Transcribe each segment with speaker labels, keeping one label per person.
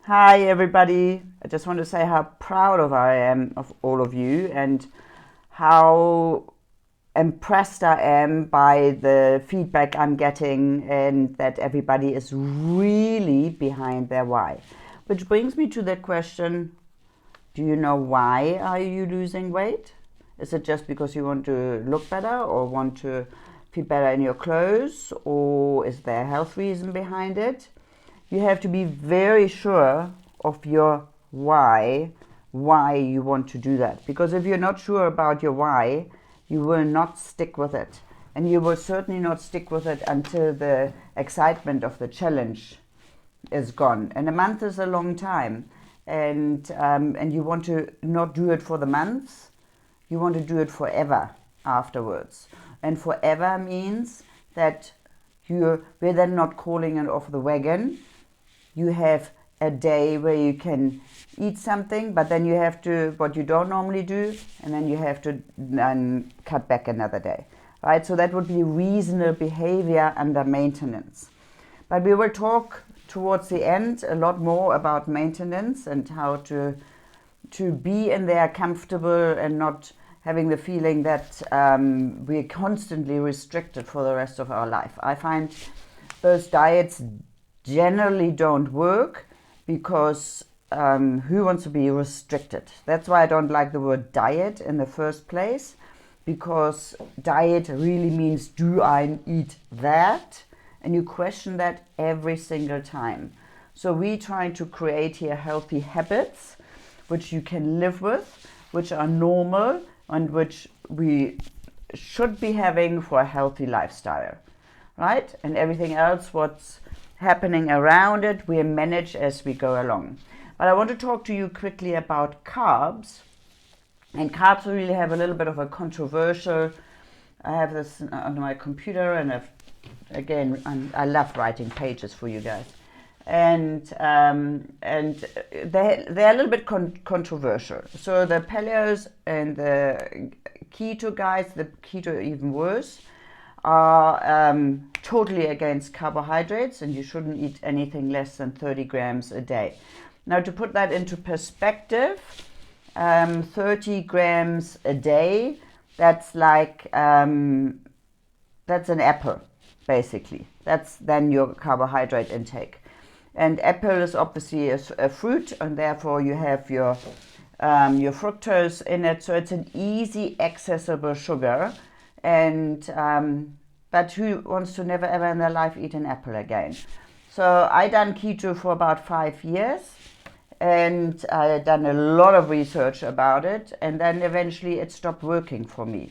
Speaker 1: Hi, everybody. I just want to say how proud of I am of all of you and how impressed I am by the feedback I'm getting and that everybody is really behind their why. Which brings me to the question, do you know why are you losing weight? Is it just because you want to look better or want to feel better in your clothes, or is there a health reason behind it? You have to be very sure of your why you want to do that. Because if you're not sure about your why, you will not stick with it. And you will certainly not stick with it until the excitement of the challenge is gone. And a month is a long time. And you want to not do it for the months, you want to do it forever afterwards. And forever means that we're then not calling it off the wagon. You have a day where you can eat something, but then you have to, what you don't normally do, and then you have to cut back another day, right? So that would be reasonable behavior under maintenance. But we will talk towards the end a lot more about maintenance and how to be in there comfortable and not having the feeling that we're constantly restricted for the rest of our life. I find those diets generally don't work because who wants to be restricted? That's why I don't like the word diet in the first place, because diet really means, do I eat that? And you question that every single time. So we try to create here healthy habits which you can live with, which are normal and which we should be having for a healthy lifestyle, right? And everything else, what's happening around it, we manage as we go along. But I want to talk to you quickly about carbs. And carbs really have a little bit of a controversial, I have this on my computer, and I love writing pages for you guys. And they're a little bit controversial. So the paleos and the keto guys, the keto even worse, are totally against carbohydrates, and you shouldn't eat anything less than 30 grams a day. Now, to put that into perspective, 30 grams a day, that's like that's an apple, basically. That's then your carbohydrate intake. And apple is obviously a fruit, and therefore you have your fructose in it, so it's an easy accessible sugar. And but who wants to never ever in their life eat an apple again? So I done keto for about 5 years, and I done a lot of research about it, and then eventually it stopped working for me,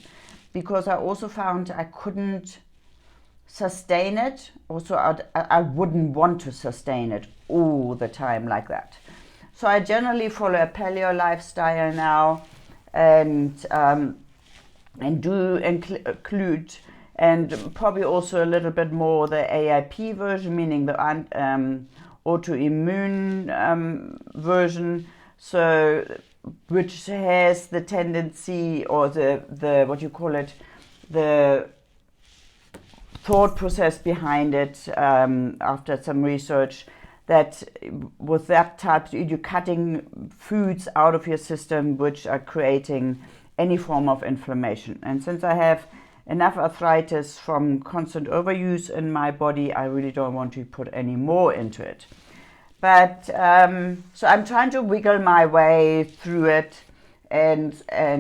Speaker 1: because I also found I couldn't sustain it. Also, I wouldn't want to sustain it all the time like that. So I generally follow a paleo lifestyle now, and do include, and probably also a little bit more the AIP version, meaning the autoimmune version, so which has the tendency, or the what you call it, the thought process behind it, after some research, that with that type, you're cutting foods out of your system which are creating any form of inflammation. And since I have enough arthritis from constant overuse in my body, I really don't want to put any more into it. But so I'm trying to wiggle my way through it, and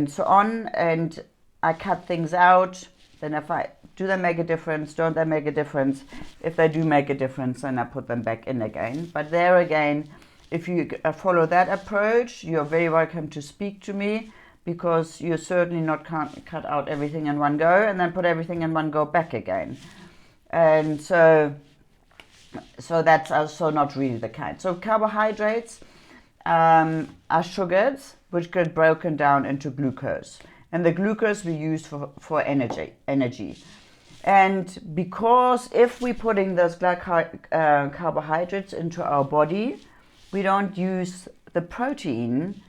Speaker 1: so on, and I cut things out. Then if I do, they make a difference? Don't they make a difference? If they do make a difference, then I put them back in again. But there again, if you follow that approach, you're very welcome to speak to me, because you're certainly not can't cut out everything in one go and then put everything in one go back again. And so that's also not really the kind. So carbohydrates are sugars which get broken down into glucose. And the glucose we use for energy. And because if we're putting those carbohydrates into our body, we don't use the protein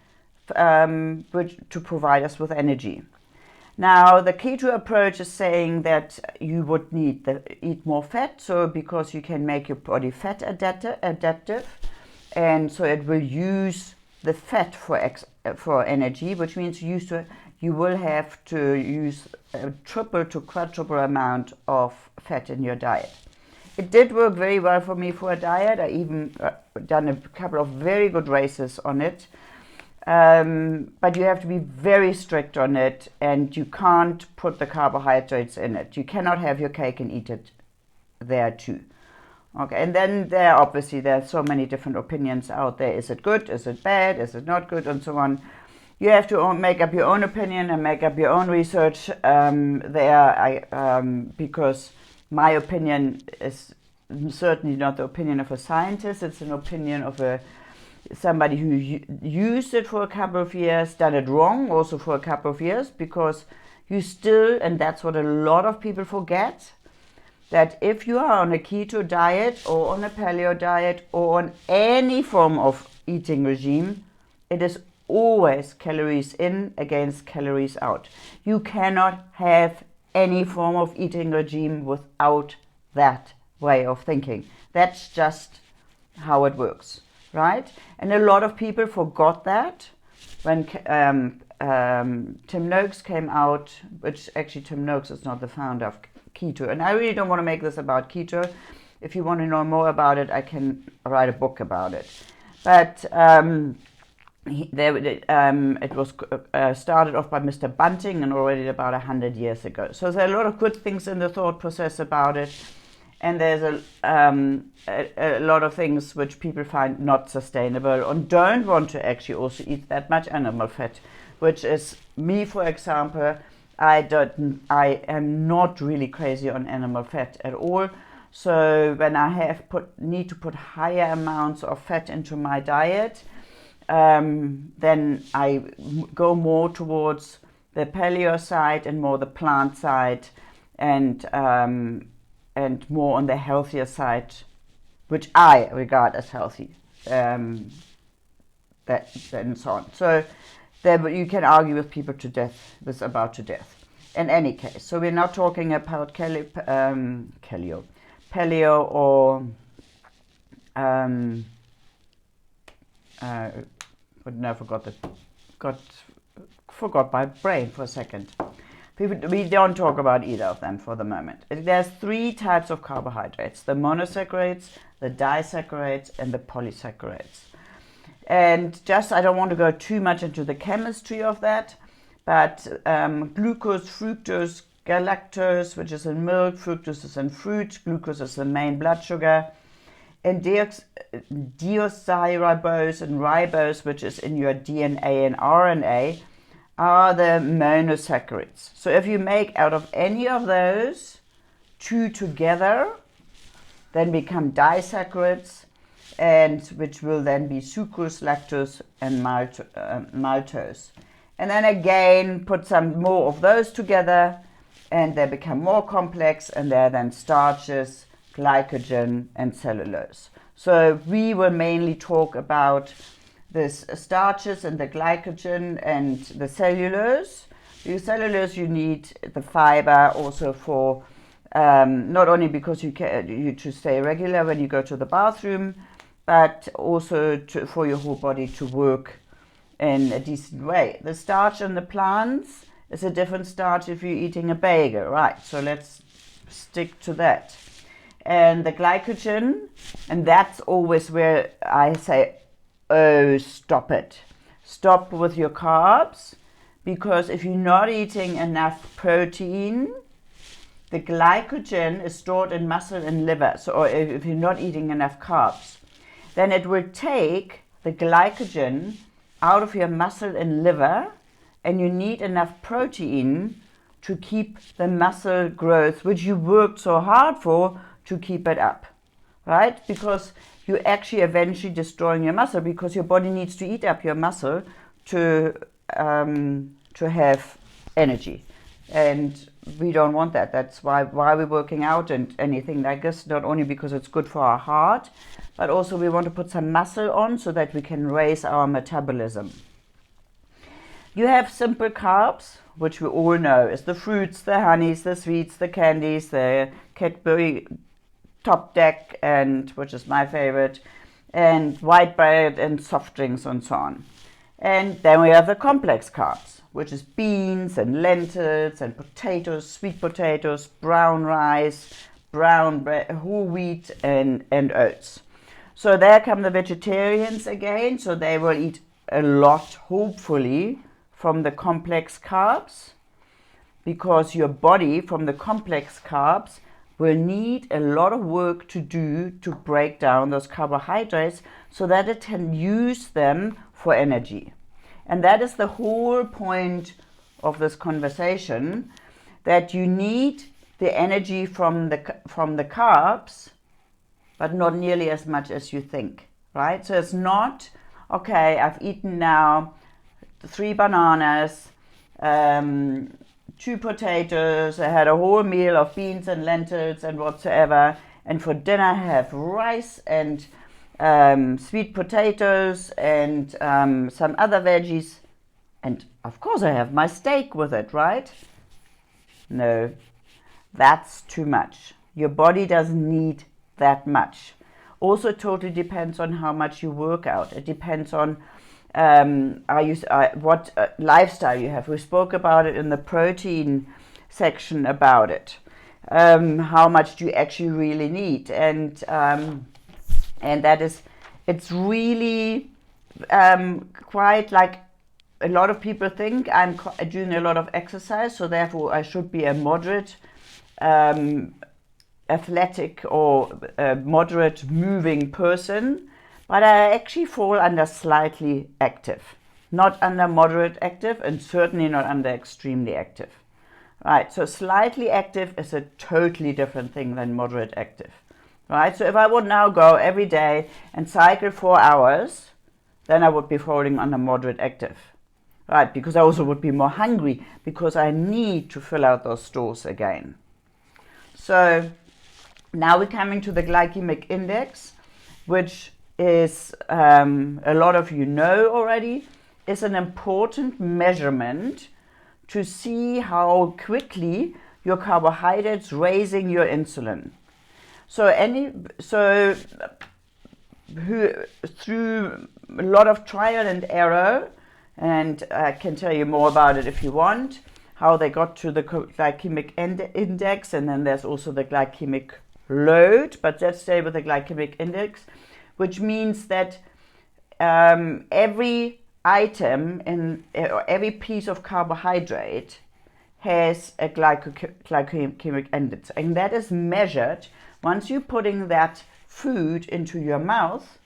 Speaker 1: which to provide us with energy. Now, the keto approach is saying that you would need eat more fat, so because you can make your body fat adaptive, and so it will use the fat for energy, which means you will have to use a triple to quadruple amount of fat in your diet. It did work very well for me for a diet. I even done a couple of very good races on it. But you have to be very strict on it, and you can't put the carbohydrates in it. You cannot have your cake and eat it there too. Okay, and then there are so many different opinions out there. Is it good? Is it bad? Is it not good? And so on. You have to make up your own opinion and make up your own research because my opinion is certainly not the opinion of a scientist. It's an opinion of somebody who used it for a couple of years, done it wrong also for a couple of years, because you still, and that's what a lot of people forget, that if you are on a keto diet or on a paleo diet or on any form of eating regime, it is always calories in against calories out. You cannot have any form of eating regime without that way of thinking. That's just how it works, right? And a lot of people forgot that when Tim Noakes came out, which actually Tim Noakes is not the founder of keto. And I really don't want to make this about keto. If you want to know more about it, I can write a book about it. But it was started off by Mr. Bunting, and already about 100 years ago. So there are a lot of good things in the thought process about it. And there's a lot of things which people find not sustainable and don't want to actually also eat that much animal fat, which is me, for example. I am not really crazy on animal fat at all. So when I need to put higher amounts of fat into my diet, then I go more towards the paleo side and more the plant side, and more on the healthier side, which I regard as healthy, and so on. So you can argue with people to death, to death. In any case, so we're not talking about paleo or but no, forgot my brain for a second. We don't talk about either of them for the moment. There's 3 types of carbohydrates: the monosaccharides, the disaccharides, and the polysaccharides. And I don't want to go too much into the chemistry of that, but glucose, fructose, galactose, which is in milk, fructose is in fruit, glucose is the main blood sugar, and deoxyribose and ribose, which is in your DNA and RNA, are the monosaccharides. So if you make out of any of those 2 together, then become disaccharides, and which will then be sucrose, lactose, and maltose. And then again, put some more of those together, and they become more complex, and they're then starches, glycogen, and cellulose. So we will mainly talk about this starches and the glycogen and the cellulose. The cellulose, you need the fiber also for not only because you to stay regular when you go to the bathroom, but also for your whole body to work in a decent way. The starch in the plants is a different starch if you're eating a bagel, right? So let's stick to that. And the glycogen, and that's always where I say, oh, stop it. Stop with your carbs, because if you're not eating enough protein, the glycogen is stored in muscle and liver. So, or if you're not eating enough carbs, then it will take the glycogen out of your muscle and liver, and you need enough protein to keep the muscle growth, which you worked so hard for, to keep it up, right? Because you're actually eventually destroying your muscle, because your body needs to eat up your muscle to have energy. And we don't want that. That's why we're working out and anything like this, not only because it's good for our heart, but also we want to put some muscle on so that we can raise our metabolism. You have simple carbs, which we all know is the fruits, the honeys, the sweets, the candies, the Cadbury Top Deck, and which is my favorite, and white bread and soft drinks and so on. And then we have the complex carbs, which is beans and lentils and potatoes, sweet potatoes, brown rice, brown bread, whole wheat and oats. So there come the vegetarians again, so they will eat a lot, hopefully, from the complex carbs, because your body from the complex carbs will need a lot of work to do to break down those carbohydrates so that it can use them for energy. And that is the whole point of this conversation, that you need the energy from the carbs, but not nearly as much as you think, right? So it's not, okay, I've eaten now 3 bananas, 2 potatoes, I had a whole meal of beans and lentils and whatsoever, and for dinner I have rice and sweet potatoes and some other veggies, and of course I have my steak with it, right? No, that's too much. Your body doesn't need that much. Also, it totally depends on how much you work out. It depends on what lifestyle you have. We spoke about it in the protein section about it. How much do you actually really need? And that is, it's really quite like a lot of people think I'm doing a lot of exercise, so therefore I should be a moderate athletic or moderate moving person, but I actually fall under slightly active, not under moderate active, and certainly not under extremely active. Right, so slightly active is a totally different thing than moderate active. Right, so if I would now go every day and cycle 4 hours, then I would be falling under moderate active. Right, because I also would be more hungry, because I need to fill out those stores again. So now we're coming to the glycemic index, which is, a lot of you know already, is an important measurement to see how quickly your carbohydrates raising your insulin. So through a lot of trial and error, and I can tell you more about it if you want, how they got to the glycemic index, and then there's also the glycemic load, but let's stay with the glycemic index, which means that every item every piece of carbohydrate has a glycemic index, and that is measured once you're putting that food into your mouth,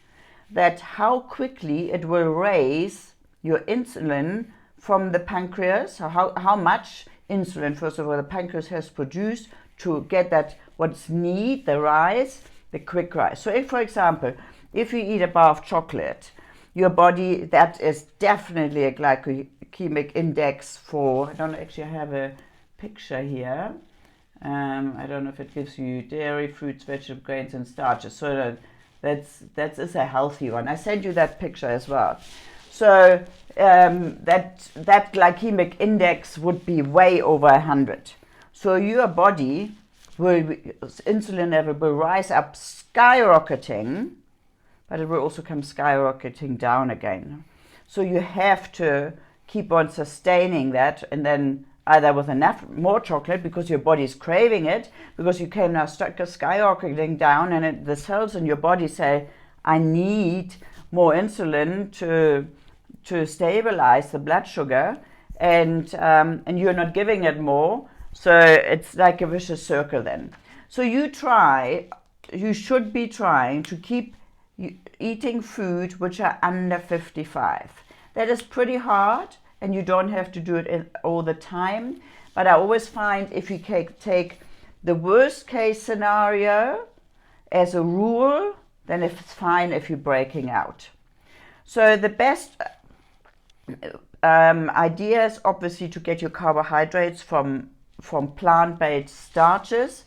Speaker 1: that how quickly it will raise your insulin from the pancreas, how much insulin, first of all, the pancreas has produced to get that what's need, the rise, the quick rise. So if, for example, if you eat a bar of chocolate, your body, that is definitely a glycemic index for, I don't actually have a picture here. I don't know if it gives you dairy, fruits, vegetables, grains, and starches. So that is a healthy one. I sent you that picture as well. So that glycemic index would be way over 100. So your body insulin level will rise up skyrocketing, but it will also come skyrocketing down again. So you have to keep on sustaining that, and then either with enough more chocolate because your body is craving it, because you can now start skyrocketing down, and the cells in your body say, I need more insulin to stabilize the blood sugar, and you're not giving it more. So it's like a vicious circle then. So you should be trying to keep eating food which are under 55. That is pretty hard, and you don't have to do it all the time. But I always find if you take the worst case scenario as a rule, then it's fine if you're breaking out. So the best idea is obviously to get your carbohydrates from plant-based starches.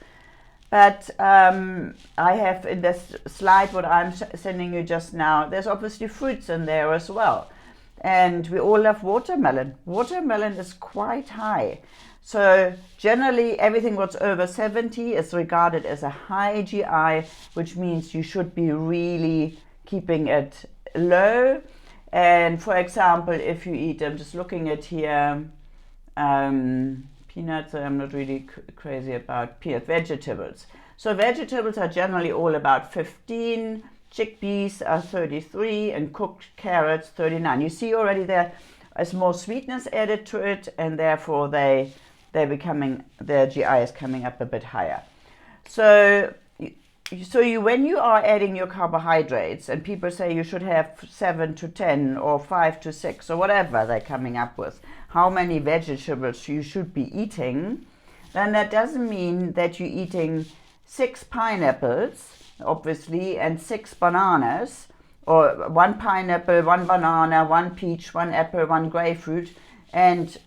Speaker 1: But I have in this slide what I'm sending you just now, there's obviously fruits in there as well. And we all love watermelon. Watermelon is quite high. So generally everything what's over 70 is regarded as a high GI, which means you should be really keeping it low. And for example, if you eat, I'm just looking at here, peanuts, I'm not really crazy about peanut vegetables. So vegetables are generally all about 15, chickpeas are 33, and cooked carrots 39. You see already there is more sweetness added to it, and therefore their GI is coming up a bit higher. So when you are adding your carbohydrates, and people say you should have 7 to 10 or 5 to 6 or whatever they're coming up with, how many vegetables you should be eating, then that doesn't mean that you're eating 6 pineapples, obviously, and 6 bananas, or 1 pineapple, 1 banana, 1 peach, 1 apple, 1 grapefruit, and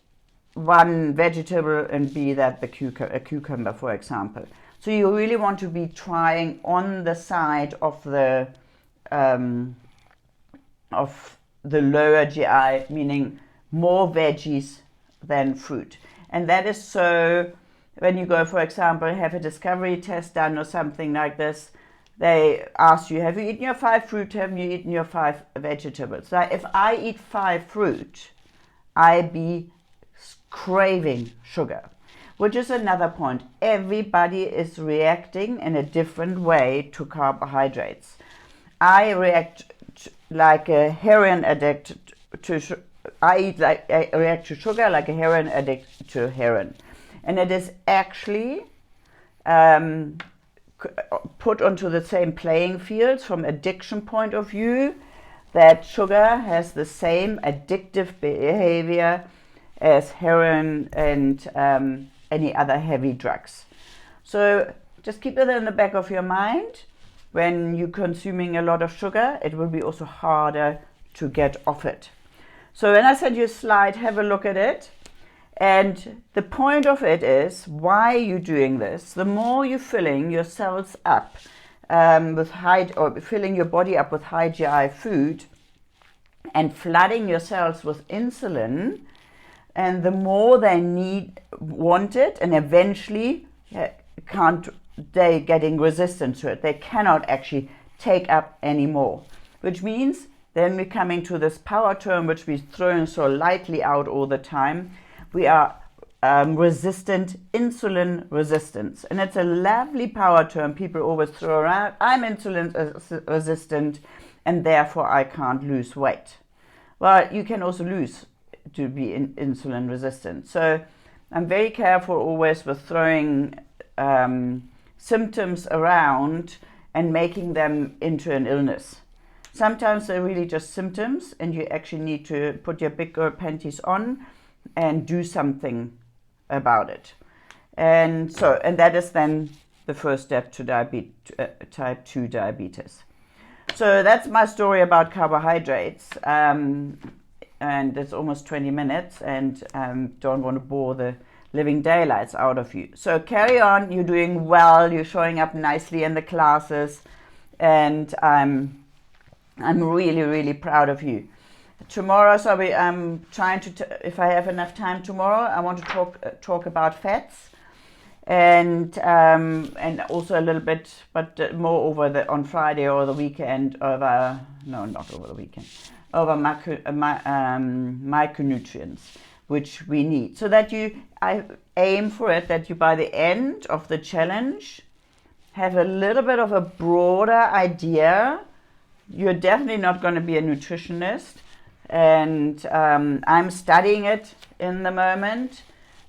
Speaker 1: 1 vegetable, and be that a cucumber, for example. So you really want to be trying on the side of the lower GI, meaning more veggies than fruit. And that is so when you go, for example, have a discovery test done or something like this, they ask you, have you eaten your 5 fruit, have you eaten your 5 vegetables? So if I eat 5 fruit, I be craving sugar, which is another point. Everybody is reacting in a different way to carbohydrates. I react like a heroin addict to I react to sugar like a heroin addict to heroin. And it is actually put onto the same playing field from addiction point of view, that sugar has the same addictive behavior as heroin and any other heavy drugs. So just keep it in the back of your mind. When you're consuming a lot of sugar, it will be also harder to get off it. So when I send you a slide, have a look at it. And the point of it is, why you're doing this, the more you're filling your cells up with high, or filling your body up with high GI food and flooding your cells with insulin, and the more they want it, and eventually they're getting resistant to it. They cannot actually take up anymore, which means then we're coming to this power term, which we're throwing so lightly out all the time. We are resistant, insulin resistance. And it's a lovely power term people always throw around. I'm insulin resistant, and therefore I can't lose weight. Well, you can also lose to be insulin resistant. So I'm very careful always with throwing symptoms around and making them into an illness. Sometimes they're really just symptoms, and you actually need to put your big girl panties on and do something about it. And that is then the first step to type 2 diabetes. So that's my story about carbohydrates. And it's almost 20 minutes, and don't want to bore the living daylights out of you. So carry on, you're doing well, you're showing up nicely in the classes, and I'm really, really proud of you. Tomorrow, so I'm trying to, if I have enough time tomorrow, I want to talk about fats, and also a little bit, but more on Friday or the weekend, over micronutrients, which we need, so that I aim for it that you, by the end of the challenge, have a little bit of a broader idea. You're definitely not going to be a nutritionist, and I'm studying it in the moment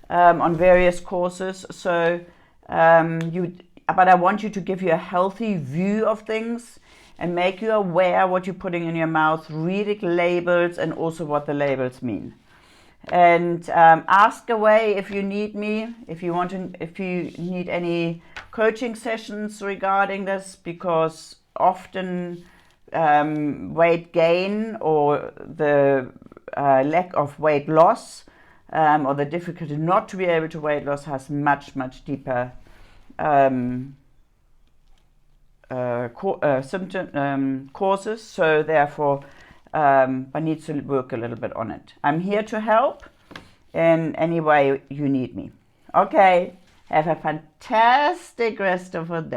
Speaker 1: on various courses. So but I want you to give you a healthy view of things and make you aware what you're putting in your mouth, reading labels, and also what the labels mean. And ask away if you need me, if you need any coaching sessions regarding this, because often weight gain or the lack of weight loss or the difficulty not to be able to weight loss has much deeper causes. So therefore I need to work a little bit on it. I'm here to help in any way you need me. Okay, have a fantastic rest of the day.